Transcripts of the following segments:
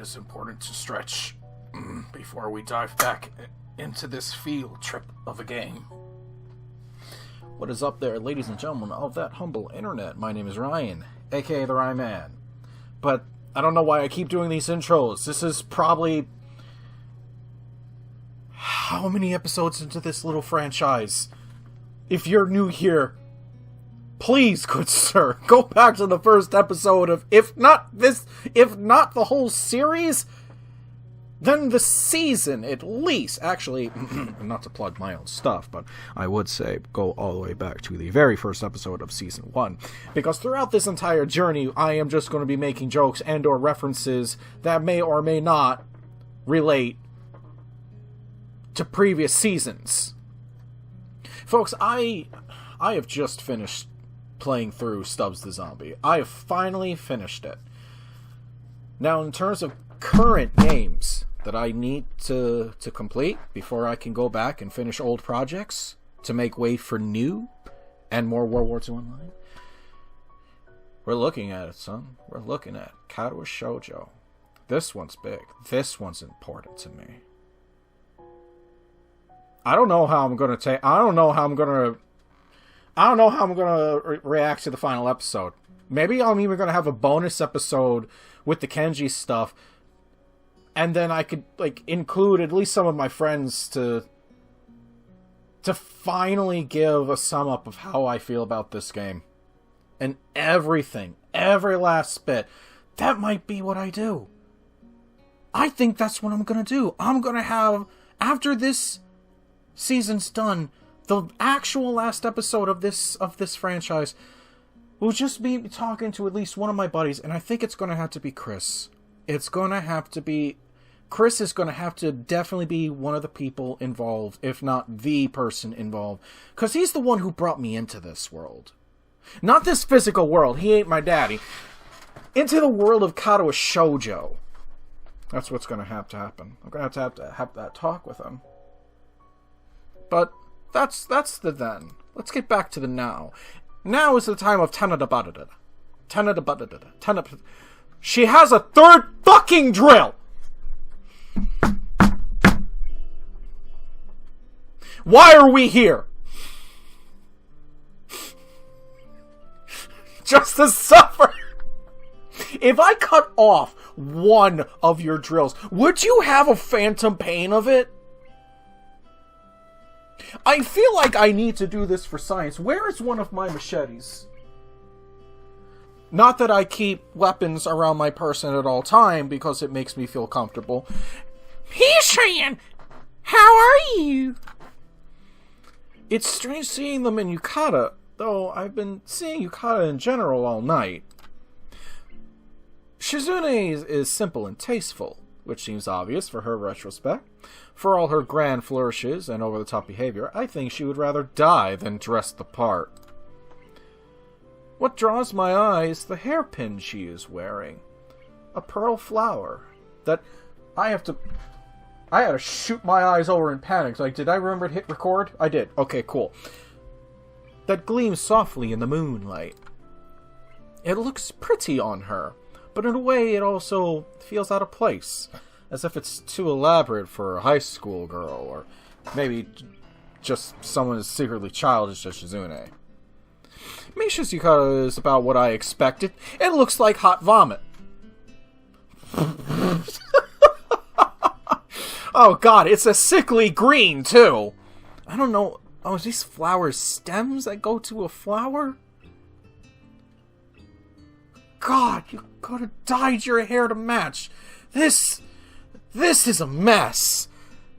is important to stretch before we dive back into this field trip of a game. What is up there, ladies and gentlemen of that humble internet? My name is Ryan, aka the Ryan Man. But I don't know why I keep doing these intros. This is probably... how many episodes into this little franchise? If you're new here, please, good sir, go back to the first episode of, if not the whole series, then the season, at least. Actually, not to plug my own stuff, but I would say go all the way back to the very first episode of Season 1. Because throughout this entire journey, I am just going to be making jokes and or references that may or may not relate to previous seasons. Folks, I have just finished playing through Stubbs the Zombie. I have finally finished it. Now, in terms of current games that I need to complete before I can go back and finish old projects to make way for new and more World War II Online, we're looking at it, son. We're looking at Katawa Shoujo. This one's big. This one's important to me. I don't know how I'm gonna react to the final episode. Maybe I'm even gonna have a bonus episode with the Kenji stuff, and then I could include at least some of my friends to finally give a sum up of how I feel about this game. And everything, every last bit. That might be what I do. I think that's what I'm gonna do. I'm gonna have, after this season's done, the actual last episode of this franchise will just be talking to at least one of my buddies, and I think it's going to have to be Chris. Chris is going to have to definitely be one of the people involved, if not the person involved, because he's the one who brought me into this world. Not this physical world, he ain't my daddy. Into the world of Katawa Shoujo. That's what's going to have to happen. I'm going to have that talk with him. But that's the then. Let's get back to the now. Now is the time of Tanabata. She has a third fucking drill! Why are we here? Just to suffer. If I cut off one of your drills, would you have a phantom pain of it? I feel like I need to do this for science. Where is one of my machetes? Not that I keep weapons around my person at all time, because it makes me feel comfortable. He-Shan! How are you? It's strange seeing them in yukata, though I've been seeing yukata in general all night. Shizune is simple and tasteful, which seems obvious for her retrospect. For all her grand flourishes and over-the-top behavior, I think she would rather die than dress the part. What draws my eye is the hairpin she is wearing. A pearl flower that I had to shoot my eyes over in panic. Did I remember to hit record? I did. Okay, cool. That gleams softly in the moonlight. It looks pretty on her, but in a way it also feels out of place. As if it's too elaborate for a high school girl, or maybe just someone as secretly childish as Shizune. Misha's yukata is about what I expected. It looks like hot vomit. Oh god, it's a sickly green, too! I don't know. Oh, is these flowers stems that go to a flower? God, you could have dyed your hair to match. This is a mess.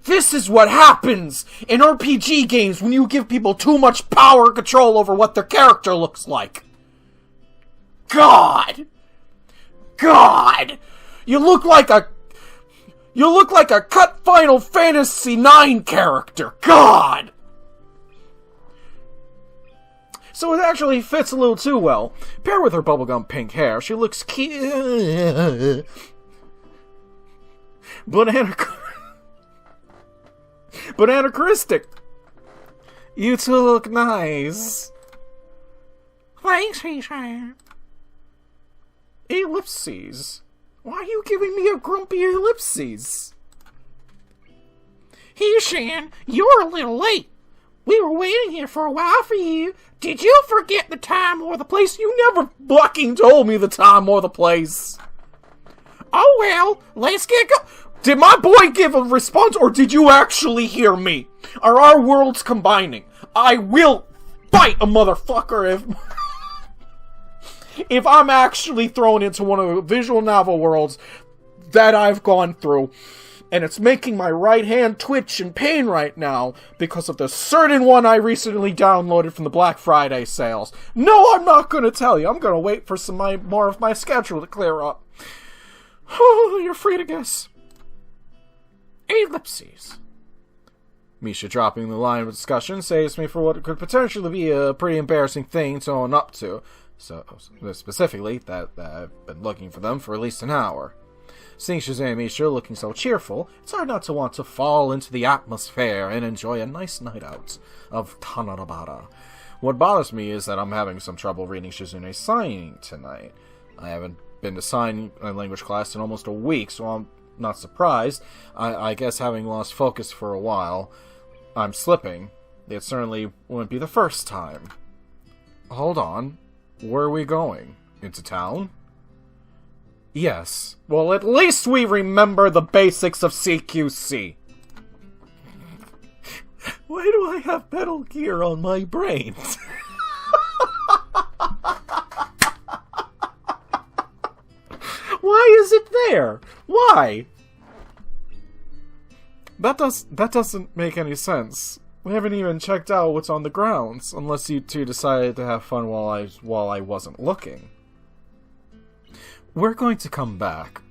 This is what happens in RPG games when you give people too much power and control over what their character looks like. God! You look like a cut Final Fantasy IX character. God! So it actually fits a little too well. Paired with her bubblegum pink hair, she looks cute. But anachronistic. You two look nice. Thanks, He-Shan. Ellipses. Why are you giving me a grumpy ellipses? He-Shan, you're a little late. We were waiting here for a while for you. Did you forget the time or the place? You never fucking told me the time or the place. Oh well, let's get go. Did my boy give a response, or did you actually hear me? Are our worlds combining? I will fight a motherfucker if I'm actually thrown into one of the visual novel worlds that I've gone through, and it's making my right hand twitch in pain right now because of the certain one I recently downloaded from the Black Friday sales. No, I'm not gonna tell you. I'm gonna wait for more of my schedule to clear up. Oh, you're free to guess. Ellipses. Misha dropping the line of discussion saves me for what could potentially be a pretty embarrassing thing to own up to. So, specifically, that I've been looking for them for at least an hour. Seeing Shazam and Misha looking so cheerful, it's hard not to want to fall into the atmosphere and enjoy a nice night out of Tanabata. What bothers me is that I'm having some trouble reading Shizune's signing tonight. I haven't been to sign language class in almost a week, so I'm not surprised. I guess having lost focus for a while, I'm slipping. It certainly wouldn't be the first time. Hold on. Where are we going? Into town? Yes. Well, at least we remember the basics of CQC. Why do I have Metal Gear on my brain? Why is it there? Why? That doesn't make any sense. We haven't even checked out what's on the grounds, unless you two decided to have fun while I wasn't looking. We're going to come back.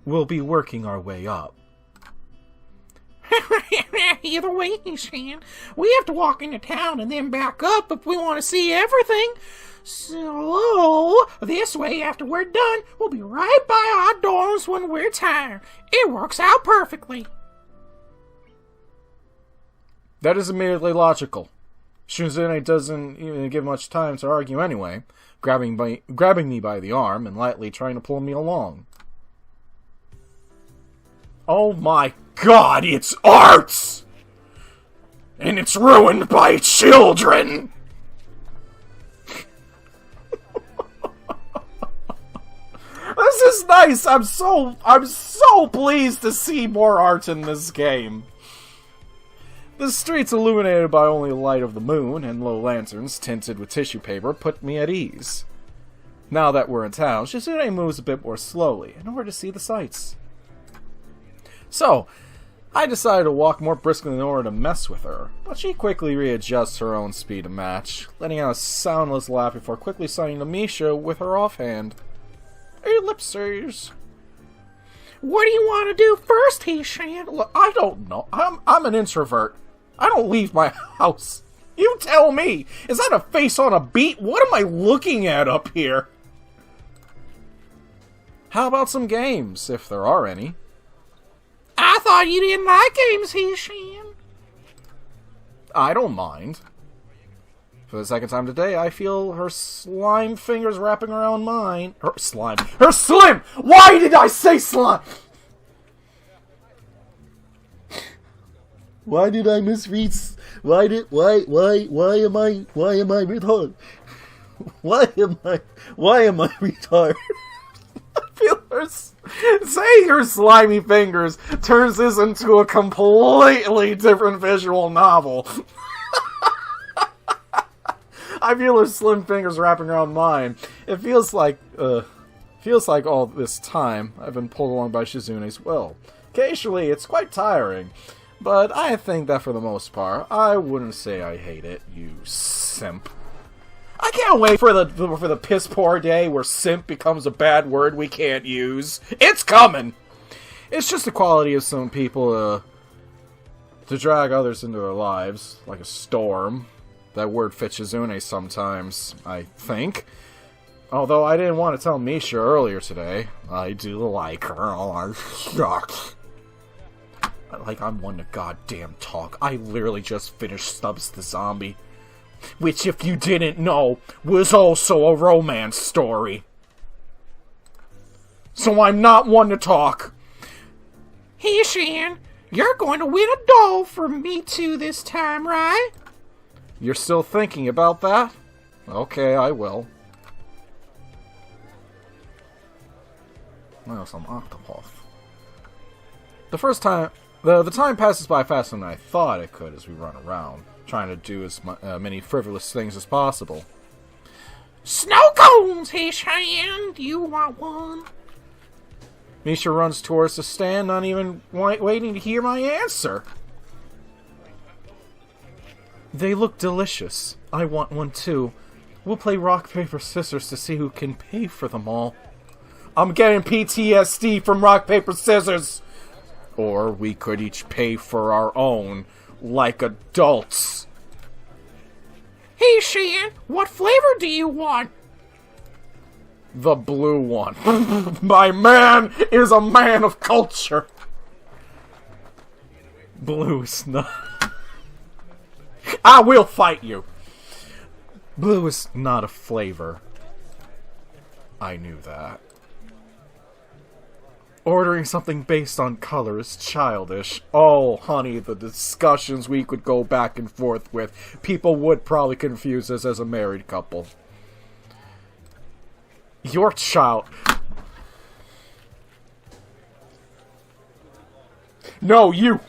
We'll be working our way up. Either way, He-Shan, we have to walk into town and then back up if we want to see everything. So, this way, after we're done, we'll be right by our dorms when we're tired. It works out perfectly. That is immediately logical. Shizune doesn't even give much time to argue anyway, grabbing me by the arm and lightly trying to pull me along. Oh my god, it's arts! And it's ruined by children! This is nice! I'm so pleased to see more art in this game. The streets illuminated by only the light of the moon and low lanterns tinted with tissue paper put me at ease. Now that we're in town, Shizune moves a bit more slowly in order to see the sights. So, I decided to walk more briskly in order to mess with her, but she quickly readjusts her own speed to match, letting out a soundless laugh before quickly signing to Misha with her offhand. Ellipses. What do you want to do first, He-Shan? Look, I don't know. I'm an introvert. I don't leave my house. You tell me. Is that a face on a beat? What am I looking at up here? How about some games, if there are any? I thought you didn't like games, He-Shan. I don't mind. For the second time today, I feel her slime fingers wrapping around mine. Her slime. Her slim! Why did I say slime? Why did I misread? Why am I retarded? Why am I retarded? I feel her saying her slimy fingers turns this into a completely different visual novel. I feel her slim fingers wrapping around mine. It feels like all this time I've been pulled along by Shizune's will. Occasionally, it's quite tiring, but I think that for the most part, I wouldn't say I hate it, you simp. I can't wait for the piss poor day where simp becomes a bad word we can't use. It's coming! It's just the quality of some people to drag others into their lives, like a storm. That word fits Shizune sometimes, I think. Although I didn't want to tell Misha earlier today. I do like her. Oh, I'm shocked. Like I'm one to goddamn talk. I literally just finished Stubbs the Zombie. Which, if you didn't know, was also a romance story. so I'm not one to talk. Hey, Shan, you're going to win a doll from me too this time, right? You're still thinking about that? Okay, I will. Well, some octopus. The time passes by faster than I thought it could as we run around, trying to do as many frivolous things as possible. Snow cones, hey Cheyenne, do you want one? Misha runs towards the stand, not even waiting to hear my answer. They look delicious. I want one too. We'll play rock, paper, scissors to see who can pay for them all. I'm getting PTSD from rock, paper, scissors! Or we could each pay for our own, like adults. Hey Cheyenne, what flavor do you want? The blue one. My man is a man of culture. Blue is not... I will fight you. Blue is not a flavor. I knew that. Ordering something based on color is childish. Oh, honey, the discussions we could go back and forth with. People would probably confuse us as a married couple. Your child... No, you!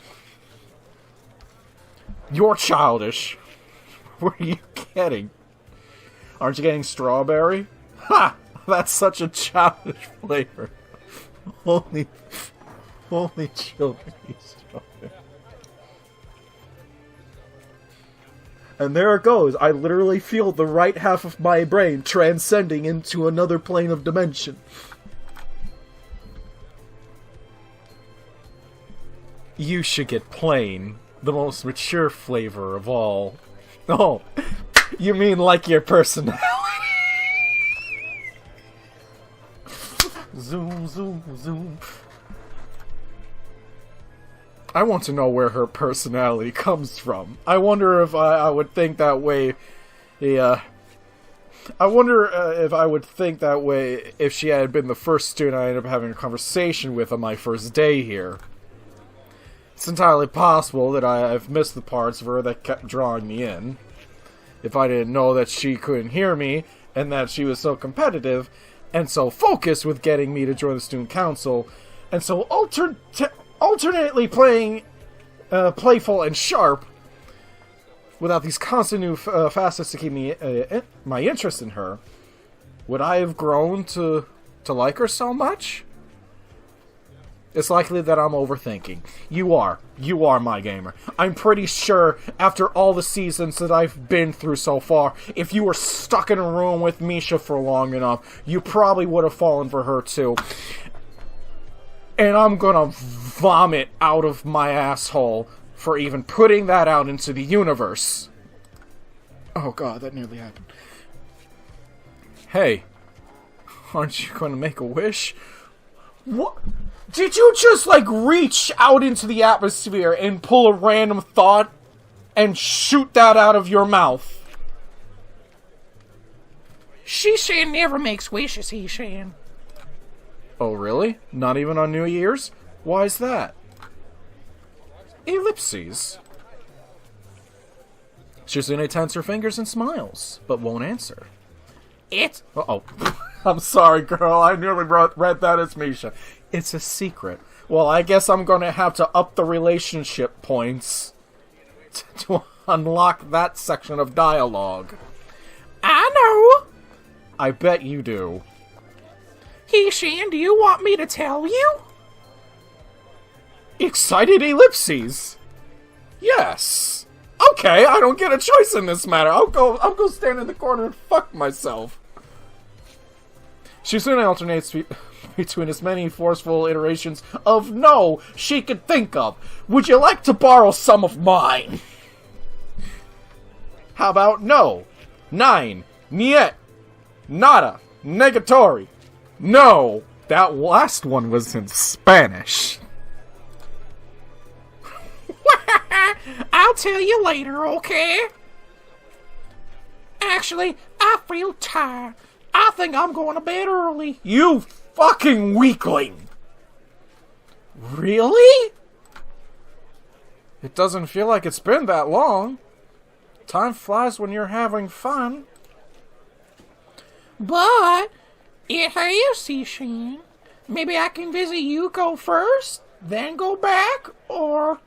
You're childish. What are you getting? Aren't you getting strawberry? Ha! That's such a childish flavor. Only children eat strawberry. And there it goes. I literally feel the right half of my brain transcending into another plane of dimension. You should get plain. The most mature flavor of all. Oh, you mean like your personality? Zoom, zoom, zoom. I want to know where her personality comes from. I wonder if I would think that way. I wonder if I would think that way if she had been the first student I ended up having a conversation with on my first day here. It's entirely possible that I've missed the parts of her that kept drawing me in. If I didn't know that she couldn't hear me, and that she was so competitive, and so focused with getting me to join the student council, and so alternately playing playful and sharp, without these constant new facets to keep me my interest in her, would I have grown to like her so much? It's likely that I'm overthinking. You are, my gamer. I'm pretty sure, after all the seasons that I've been through so far, if you were stuck in a room with Misha for long enough, you probably would have fallen for her too. And I'm gonna vomit out of my asshole for even putting that out into the universe. Oh god, that nearly happened. Hey, aren't you gonna make a wish? What? Did you just, like, reach out into the atmosphere and pull a random thought and shoot that out of your mouth? She-Shan never makes wishes, he-Shan. Oh, really? Not even on New Year's? Why's that? Ellipses. Shizune tenses her fingers and smiles, but won't answer. It's... Uh-oh. I'm sorry, girl. I nearly read that as Misha. It's a secret. Well, I guess I'm going to have to up the relationship points to unlock that section of dialogue. I know. I bet you do. He-Shan, do you want me to tell you? Excited ellipses. Yes. Okay, I don't get a choice in this matter. I'll go stand in the corner and fuck myself. Shizune alternates between as many forceful iterations of no she could think of. Would you like to borrow some of mine? How about no? 9. Niet. Nada. Negatory. No. That last one was in Spanish. I'll tell you later, okay? Actually, I feel tired. I think I'm going to bed early. You fucking weakling! Really? It doesn't feel like it's been that long. Time flies when you're having fun. But it has, Shan. Maybe I can visit Yuko first, then go back, or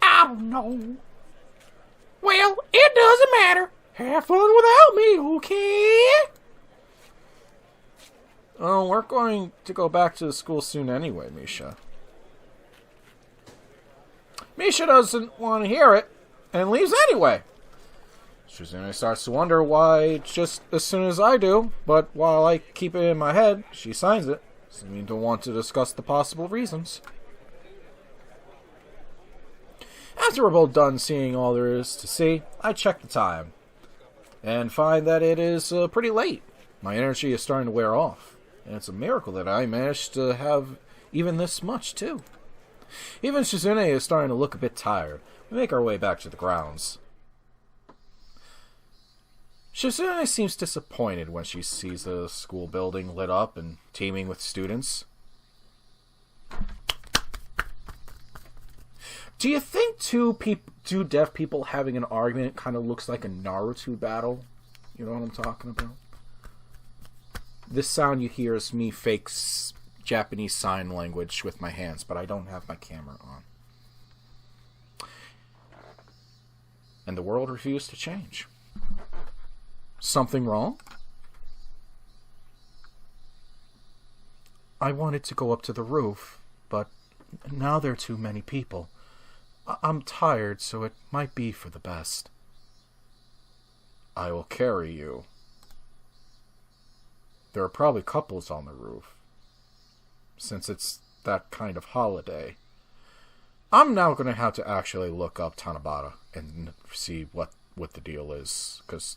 I don't know. Well, it doesn't matter. Have fun without me, okay? Oh, we're going to go back to the school soon anyway, Misha. Misha doesn't want to hear it, and leaves anyway. Shizune starts to wonder why just as soon as I do, but while I keep it in my head, she signs it, seeming to want to discuss the possible reasons. After we're both done seeing all there is to see, I check the time, and find that it is pretty late. My energy is starting to wear off, and it's a miracle that I managed to have even this much, too. Even Shizune is starting to look a bit tired. We make our way back to the grounds. Shizune seems disappointed when she sees the school building lit up and teeming with students. Do you think two deaf people having an argument kind of looks like a Naruto battle? You know what I'm talking about? This sound you hear is me fake Japanese sign language with my hands, but I don't have my camera on. And the world refused to change. Something wrong? I wanted to go up to the roof, but now there are too many people. I'm tired, so it might be for the best. I will carry you. There are probably couples on the roof, since it's that kind of holiday. I'm now going to have to actually look up Tanabata and see what the deal is, because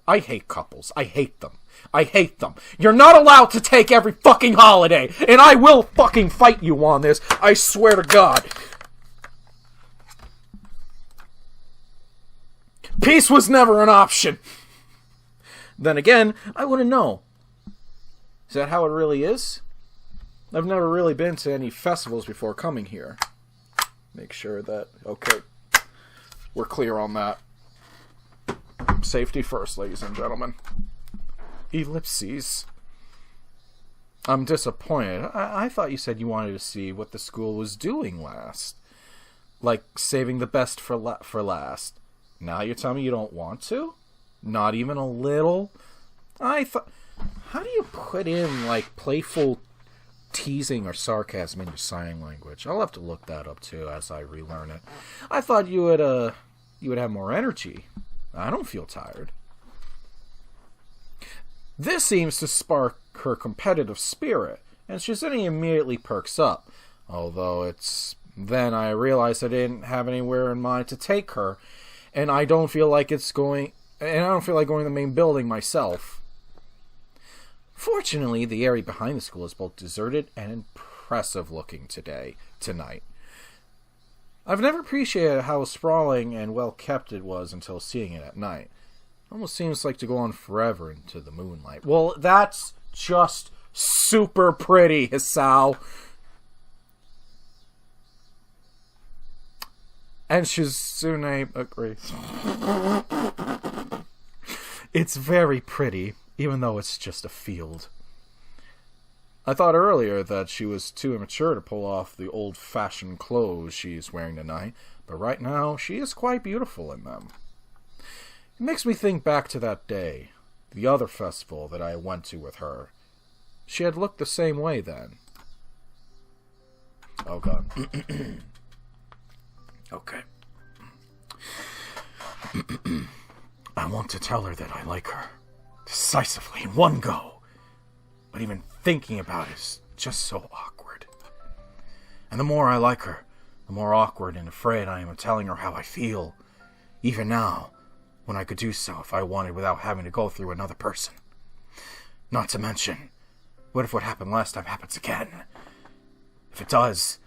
I hate couples. I hate them. I hate them. You're not allowed to take every fucking holiday, and I will fucking fight you on this. I swear to God. Peace was never an option. Then again, I wouldn't know. Is that how it really is? I've never really been to any festivals before coming here. Make sure that, okay, we're clear on that. Safety first, ladies and gentlemen. Ellipses. I'm disappointed. I thought you said you wanted to see what the school was doing last. Like, saving the best for last. Now you're telling me you don't want to? Not even a little? I thought... How do you put in, like, playful teasing or sarcasm in your sign language? I'll have to look that up, too, as I relearn it. I thought you would have more energy. I don't feel tired. This seems to spark her competitive spirit, and Shizune immediately perks up. Although it's... Then I realize I didn't have anywhere in mind to take her, and I don't feel like going to the main building myself. Fortunately, the area behind the school is both deserted and impressive looking tonight. I've never appreciated how sprawling and well kept it was until seeing it at night. It almost seems like to go on forever into the moonlight. Well, that's just super pretty, Hisao. And Shizune agrees. It's very pretty, even though it's just a field. I thought earlier that she was too immature to pull off the old-fashioned clothes she's wearing tonight, but right now she is quite beautiful in them. It makes me think back to that day, the other festival that I went to with her. She had looked the same way then. Oh God. Okay. I want to tell her that I like her. Decisively, in one go. But even thinking about it is just so awkward. And the more I like her, the more awkward and afraid I am of telling her how I feel. Even now, when I could do so if I wanted without having to go through another person. Not to mention, what if what happened last time happens again? If it does,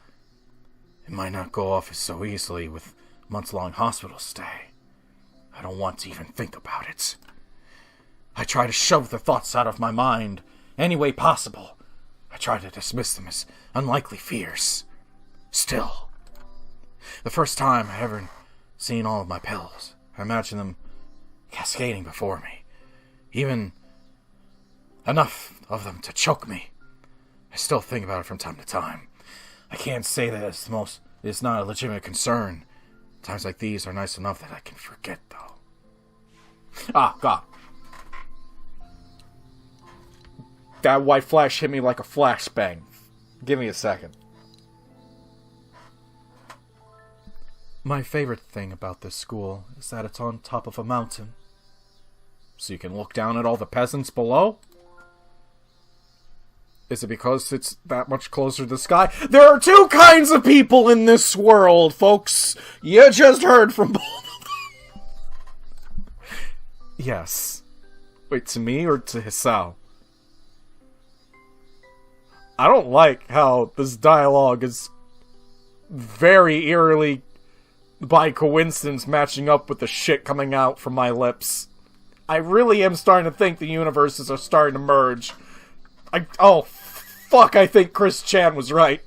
it might not go off as so easily with months-long hospital stay. I don't want to even think about it. I try to shove the thoughts out of my mind any way possible. I try to dismiss them as unlikely fears. Still, the first time I ever seen all of my pills, I imagine them cascading before me. Even enough of them to choke me. I still think about it from time to time. I can't say that it's not a legitimate concern. Times like these are nice enough that I can forget, though. Ah, God. That white flash hit me like a flashbang. Give me a second. My favorite thing about this school is that it's on top of a mountain. So you can look down at all the peasants below? Is it because it's that much closer to the sky? There are two kinds of people in this world, folks. You just heard from both of them. Yes. Wait, to me or to Hisao? I don't like how this dialogue is very eerily, by coincidence, matching up with the shit coming out from my lips. I really am starting to think the universes are starting to merge. Fuck, I think Chris Chan was right.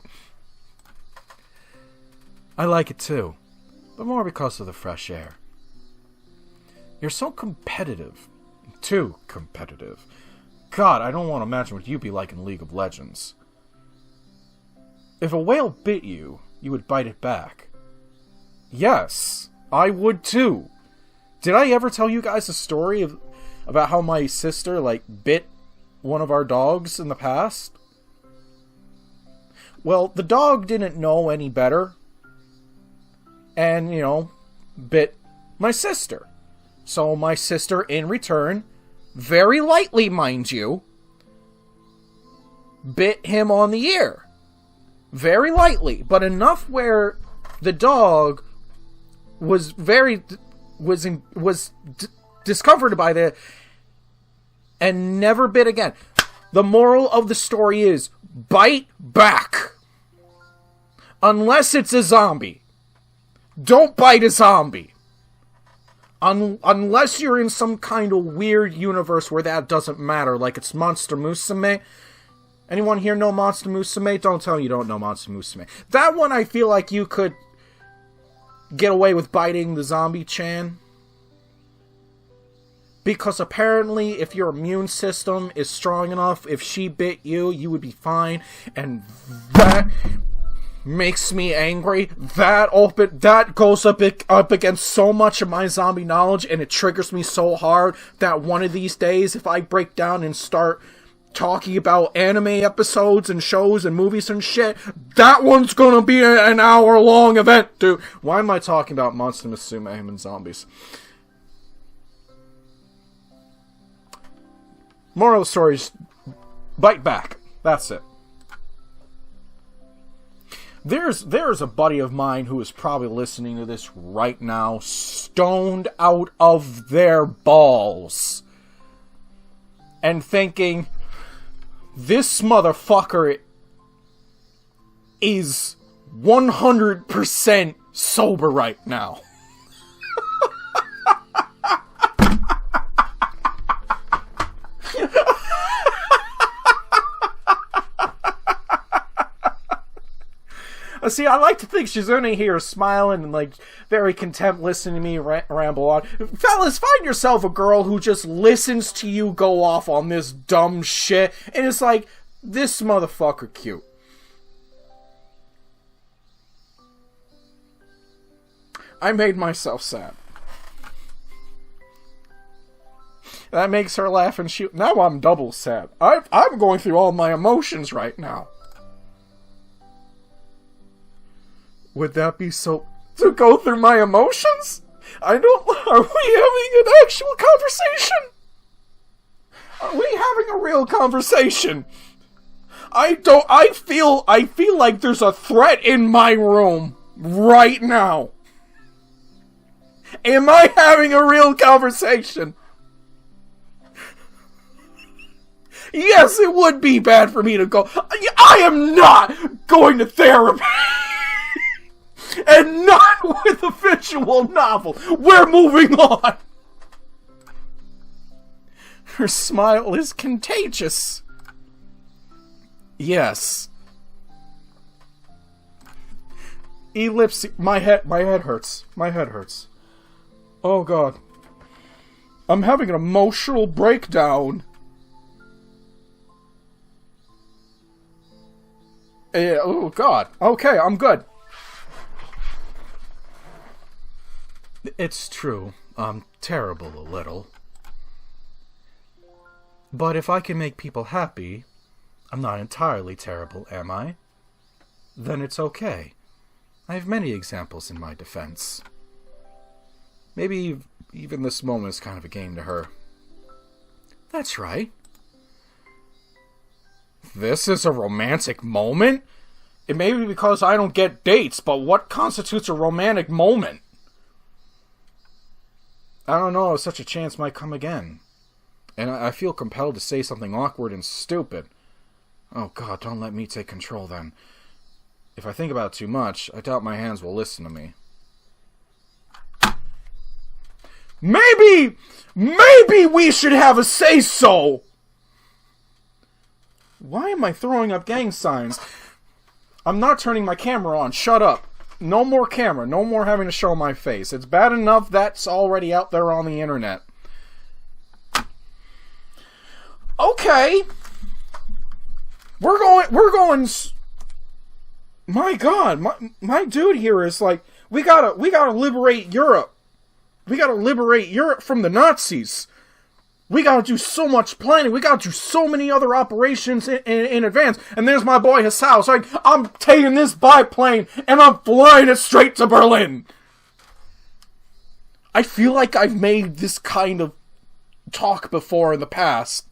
I like it too, but more because of the fresh air. You're so competitive. Too competitive. God, I don't want to imagine what you'd be like in League of Legends. If a whale bit you, you would bite it back. Yes, I would too. Did I ever tell you guys a story about how my sister, bit one of our dogs in the past? Well, the dog didn't know any better. And, bit my sister. So my sister, in return, very lightly, mind you, bit him on the ear. Very lightly, but enough where the dog was discomforted by that and never bit again. The moral of the story is, bite back. Unless it's a zombie. Don't bite a zombie. Unless you're in some kind of weird universe where that doesn't matter, like it's Monster Musume. Anyone here know Monster Musume? Don't tell me you don't know Monster Musume. That one I feel like you could get away with biting the zombie-chan. Because apparently, if your immune system is strong enough, if she bit you, you would be fine. And that makes me angry. That goes up against so much of my zombie knowledge, and it triggers me so hard that one of these days, if I break down and start talking about anime episodes and shows and movies and shit, that one's gonna be an hour-long event, dude. Why am I talking about Monster Musume and zombies? Moral of the story is, bite back. That's it. There's a buddy of mine who is probably listening to this right now, stoned out of their balls, and thinking, this motherfucker is 100% sober right now. See, I like to think she's only here smiling and, very content listening to me ramble on. Fellas, find yourself a girl who just listens to you go off on this dumb shit, and it's like, this motherfucker cute. I made myself sad. That makes her laugh and she... Now I'm double sad. I'm going through all my emotions right now. Would that be so... To go through my emotions? I don't... Are we having an actual conversation? Are we having a real conversation? I feel like there's a threat in my room right now. Am I having a real conversation? Yes, it would be bad for me to go... I am not going to therapy! And not with a visual novel. We're moving on. Her smile is contagious. Yes. Ellipse. My head hurts. My head hurts. Oh god. I'm having an emotional breakdown. Oh god. Okay, I'm good. It's true. I'm terrible a little. But if I can make people happy, I'm not entirely terrible, am I? Then it's okay. I have many examples in my defense. Maybe even this moment is kind of a game to her. That's right. This is a romantic moment? It may be because I don't get dates, but what constitutes a romantic moment? I don't know if such a chance might come again. And I feel compelled to say something awkward and stupid. Oh god, don't let me take control then. If I think about it too much, I doubt my hands will listen to me. Maybe we should have a say-so! Why am I throwing up gang signs? I'm not turning my camera on. Shut up. No more camera. No more having to show my face. It's bad enough that's already out there on the internet. Okay. We're going... My god. My dude here is like, we gotta liberate Europe. We gotta liberate Europe from the Nazis. We gotta do so much planning. We gotta do so many other operations in advance. And there's my boy Hasao. It's like, I'm taking this biplane and I'm flying it straight to Berlin. I feel like I've made this kind of talk before in the past.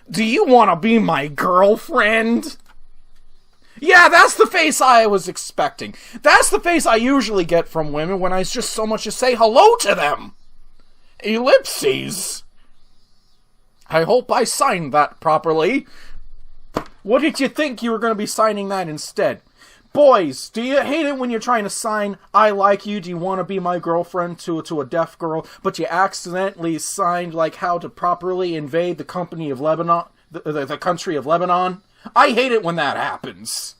Do you want to be my girlfriend? Yeah, that's the face I was expecting. That's the face I usually get from women when I just so much as say hello to them. Ellipses. I hope I signed that properly. What did you think you were going to be signing that instead? Boys, do you hate it when you're trying to sign, I like you, do you want to be my girlfriend to a deaf girl, but you accidentally signed, like, how to properly invade the company of Lebanon, the country of Lebanon? I hate it when that happens.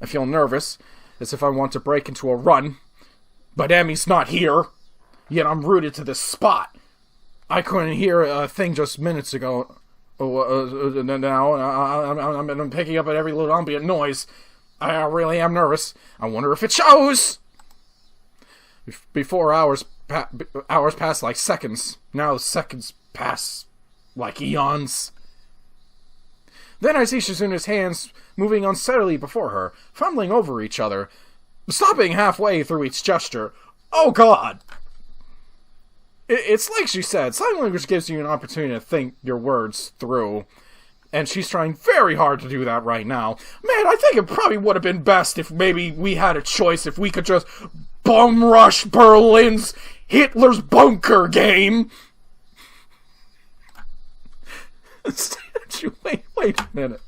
I feel nervous, as if I want to break into a run, but Emmy's not here, yet I'm rooted to this spot. I couldn't hear a thing just minutes ago. Now I'm picking up at every little ambient noise. I really am nervous. I wonder if it shows. Before hours pass like seconds. Now seconds pass like eons. Then I see Shizuna's hands moving unsteadily before her, fumbling over each other, stopping halfway through each gesture. Oh god! It's like she said, sign language gives you an opportunity to think your words through. And she's trying very hard to do that right now. Man, I think it probably would have been best if maybe we had a choice, if we could just bum rush Berlin's Hitler's bunker game. Wait a minute.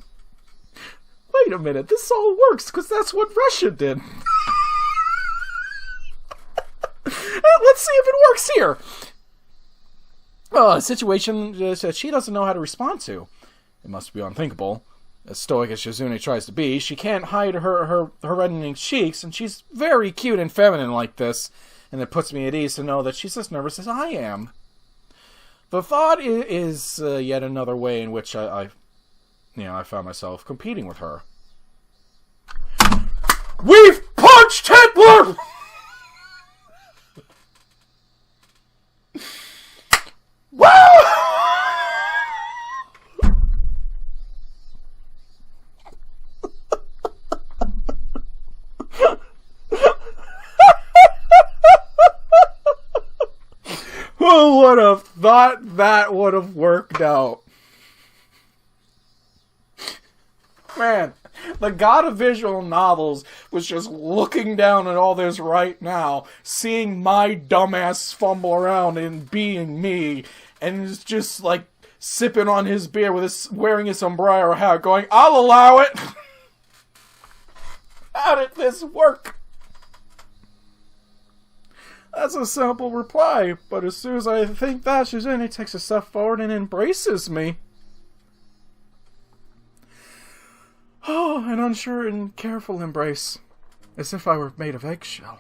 Wait a minute, this all works, because that's what Russia did. Let's see if it works here. A situation that she doesn't know how to respond to. It must be unthinkable. As stoic as Shizune tries to be, she can't hide her reddening cheeks, and she's very cute and feminine like this. And it puts me at ease to know that she's as nervous as I am. The thought is yet another way in which I found myself competing with her. We've punched Hitler! Woo! Who would have thought that would have worked out? Man, the god of visual novels was just looking down at all this right now, seeing my dumbass fumble around and being me, and is just like sipping on his beer with his wearing his sombrero hat, going, "I'll allow it." How did this work? That's a simple reply, but as soon as I think that, Shizune takes a step forward and embraces me. Oh, an unsure and careful embrace, as if I were made of eggshell.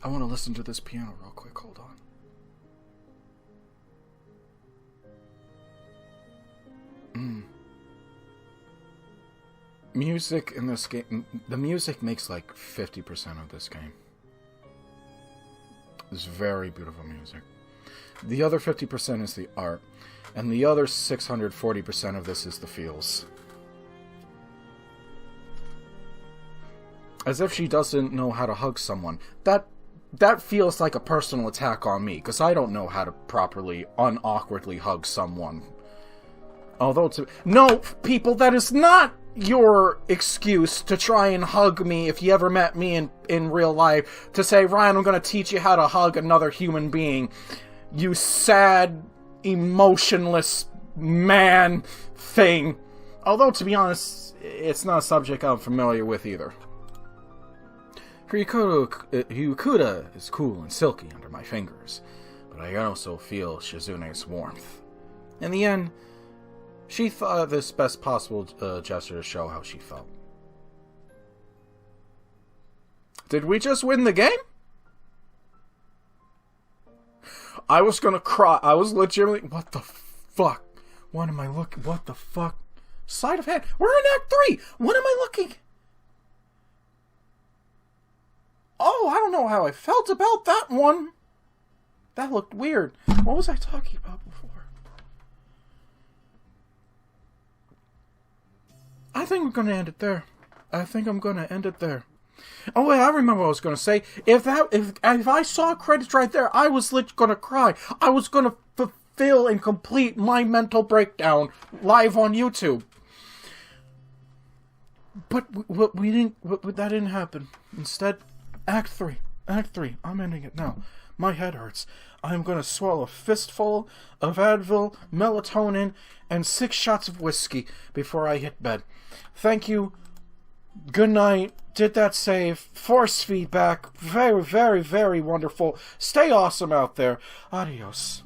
I want to listen to this piano real quick, hold on. Music in this game, the music makes like 50% of this game. It's very beautiful music. The other 50% is the art, and the other 640% of this is the feels. As if she doesn't know how to hug someone. That feels like a personal attack on me, because I don't know how to properly, unawkwardly hug someone. Although, no, people, that is not your excuse to try and hug me if you ever met me in real life, to say, Ryan, I'm going to teach you how to hug another human being. You sad, emotionless man thing. Although, to be honest, it's not a subject I'm familiar with either. Hyukuda is cool and silky under my fingers, but I also feel Shizune's warmth. In the end, she thought this best possible gesture to show how she felt. Did we just win the game? I was gonna cry. I was legitimately... What the fuck? What am I looking... What the fuck? Sleight of hand. We're in Act 3! What am I looking... Oh, I don't know how I felt about that one. That looked weird. What was I talking about before? I think I'm gonna end it there. Oh wait, I remember what I was gonna say. If I saw credits right there, I was literally gonna cry. I was gonna fulfill and complete my mental breakdown live on YouTube. But we didn't. That didn't happen. Instead, Act 3. I'm ending it now. My head hurts. I'm gonna swallow a fistful of Advil, melatonin, and 6 shots of whiskey before I hit bed. Thank you. Good night. Did that save. Force feedback. Very, very, very wonderful. Stay awesome out there. Adios.